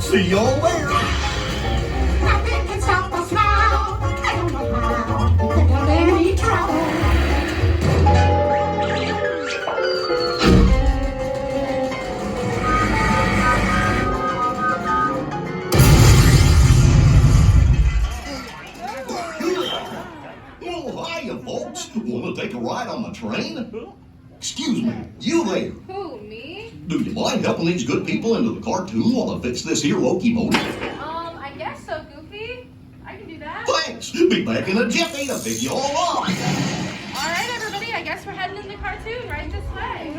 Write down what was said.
See y'all there. Nothing can stop us now. I don't know how. We could have any trouble. Oh, hiya, folks. Want to take a ride on the train? Excuse me, you there. Who, me? Do you mind helping these good people into the cartoon while I fix this here locomotive? I guess so, Goofy. I can do that. Thanks. Be back in a jiffy to pick you all up. All right, everybody. I guess we're heading in the cartoon right this way.